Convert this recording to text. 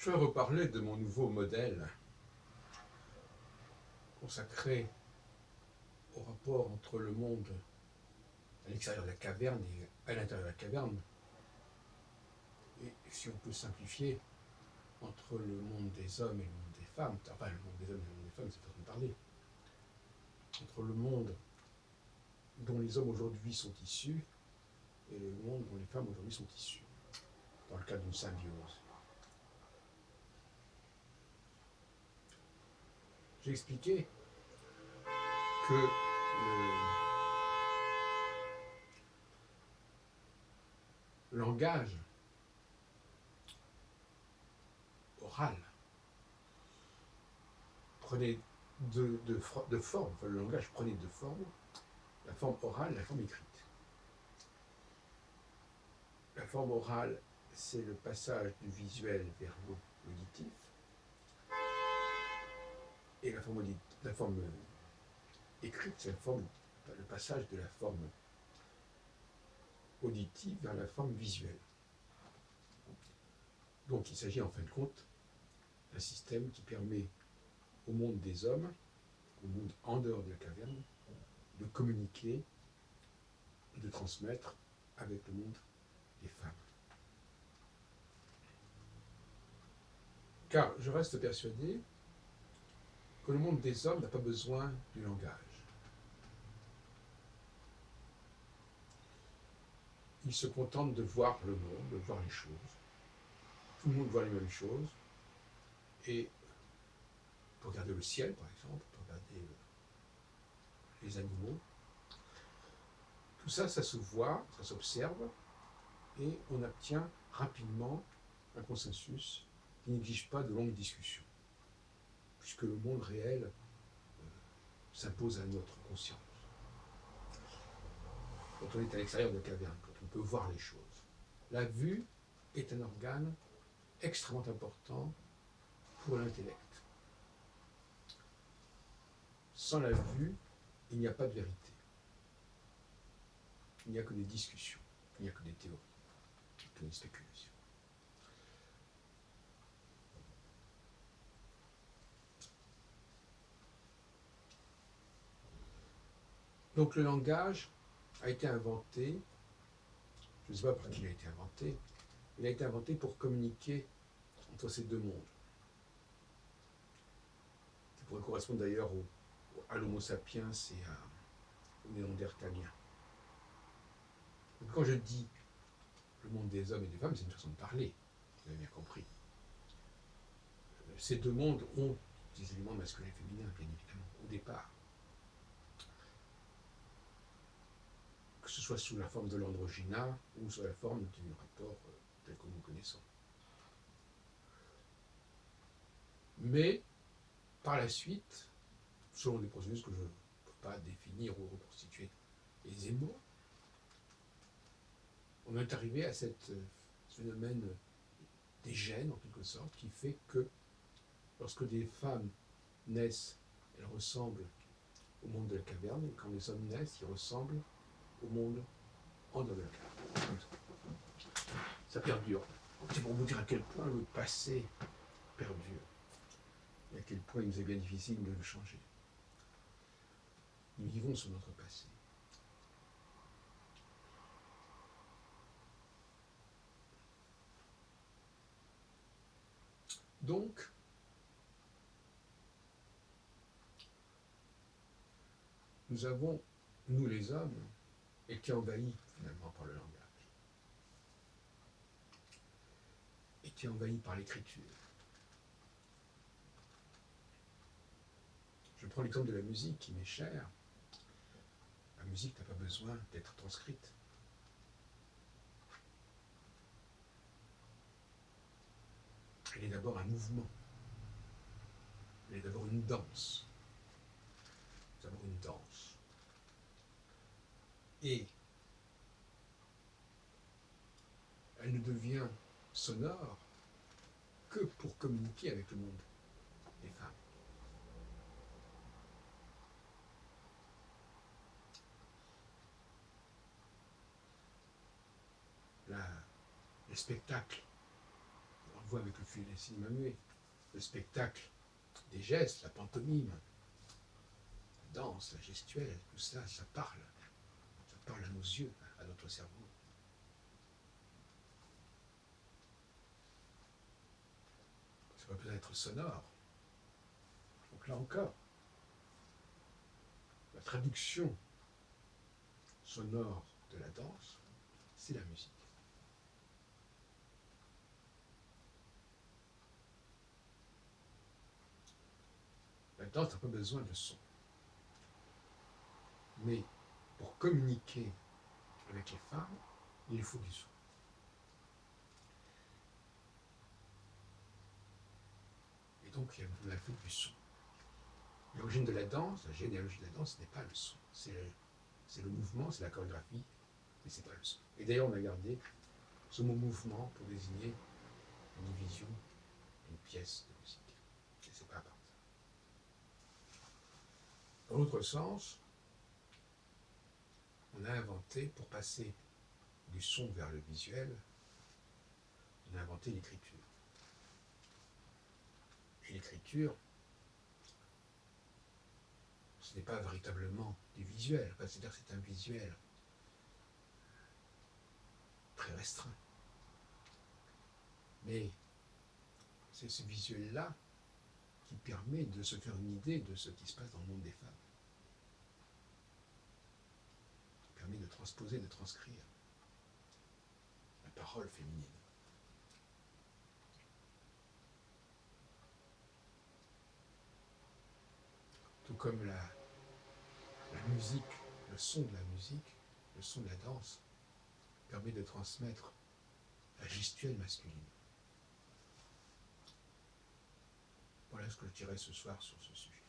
Je vais reparler de mon nouveau modèle consacré au rapport entre le monde à l'extérieur de la caverne et à l'intérieur de la caverne. Et si on peut simplifier, entre le monde des hommes et le monde des femmes, enfin le monde des hommes et le monde des femmes, c'est façon de parler, entre le monde dont les hommes aujourd'hui sont issus et le monde dont les femmes aujourd'hui sont issues, dans le cadre d'une symbiose. J'ai expliqué que le langage oral prenait de forme, enfin, le langage prenait deux formes, la forme orale et la forme écrite. La forme orale, c'est le passage du visuel vers l'auditif, et la forme écrite, c'est le passage de la forme auditive vers la forme visuelle. Donc il s'agit en fin de compte d'un système qui permet au monde des hommes, au monde en dehors de la caverne, de communiquer et de transmettre avec le monde des femmes. Car je reste persuadé que le monde des hommes n'a pas besoin du langage. Il se contente de voir le monde, de voir les choses. Tout le monde voit les mêmes choses. Et pour regarder le ciel, par exemple, pour regarder les animaux, tout ça, ça se voit, ça s'observe, et on obtient rapidement un consensus qui n'exige pas de longues discussions, puisque le monde réel s'impose à notre conscience. Quand on est à l'extérieur de la caverne, quand on peut voir les choses. La vue est un organe extrêmement important pour l'intellect. Sans la vue, il n'y a pas de vérité. Il n'y a que des discussions, il n'y a que des théories, que des spéculations. Donc le langage a été inventé, je ne sais pas par qui il a été inventé, il a été inventé pour communiquer entre ces deux mondes. Ça pourrait correspondre d'ailleurs à l'Homo sapiens et au néandertalien. Donc quand je dis le monde des hommes et des femmes, c'est une façon de parler, vous avez bien compris. Ces deux mondes ont des éléments masculins et féminins, bien évidemment, au départ. Que ce soit sous la forme de l'androgyna ou sous la forme du rapport tel que nous connaissons. Mais, par la suite, selon des processus que je ne peux pas définir ou reconstituer aisément, on est arrivé à ce phénomène des gènes, en quelque sorte, qui fait que lorsque des femmes naissent, elles ressemblent au monde de la caverne, et quand les hommes naissent, ils ressemblent au monde en dehors de la caverne. Ça perdure. C'est pour vous dire à quel point le passé perdure, et à quel point il nous est bien difficile de le changer. Nous vivons sur notre passé. Donc, nous avons, nous les hommes, été envahis finalement par le langage, été envahis par l'écriture. Je prends l'exemple de la musique qui m'est chère. La musique n'a pas besoin d'être transcrite. Elle est d'abord un mouvement. Elle est d'abord une danse. C'est d'abord une danse. Et elle ne devient sonore que pour communiquer avec le monde des femmes. Le spectacle voit avec le cinéma muet, le spectacle des gestes, la pantomime, la danse, la gestuelle, tout ça, ça parle à nos yeux, à notre cerveau. Ça va peut-être être sonore. Donc là encore, la traduction sonore de la danse, c'est la musique. La danse n'a pas besoin de son. Mais pour communiquer avec les femmes, il faut du son. Et donc, il y a la flûte du son. L'origine de la danse, la généalogie de la danse, ce n'est pas le son. C'est le mouvement, c'est la chorégraphie, mais ce n'est pas le son. Et d'ailleurs, on a gardé ce mot mouvement pour désigner une division d'une pièce de musique. Et c'est pas à part ça. Dans l'autre sens, on a inventé, pour passer du son vers le visuel, on a inventé l'écriture. Et l'écriture, ce n'est pas véritablement du visuel, c'est-à-dire que c'est un visuel très restreint. Mais c'est ce visuel-là qui permet de se faire une idée de ce qui se passe dans le monde des femmes. Qui permet de transposer, de transcrire la parole féminine. Tout comme la musique, le son de la musique, le son de la danse, permet de transmettre la gestuelle masculine. Voilà ce que je dirais ce soir sur ce sujet.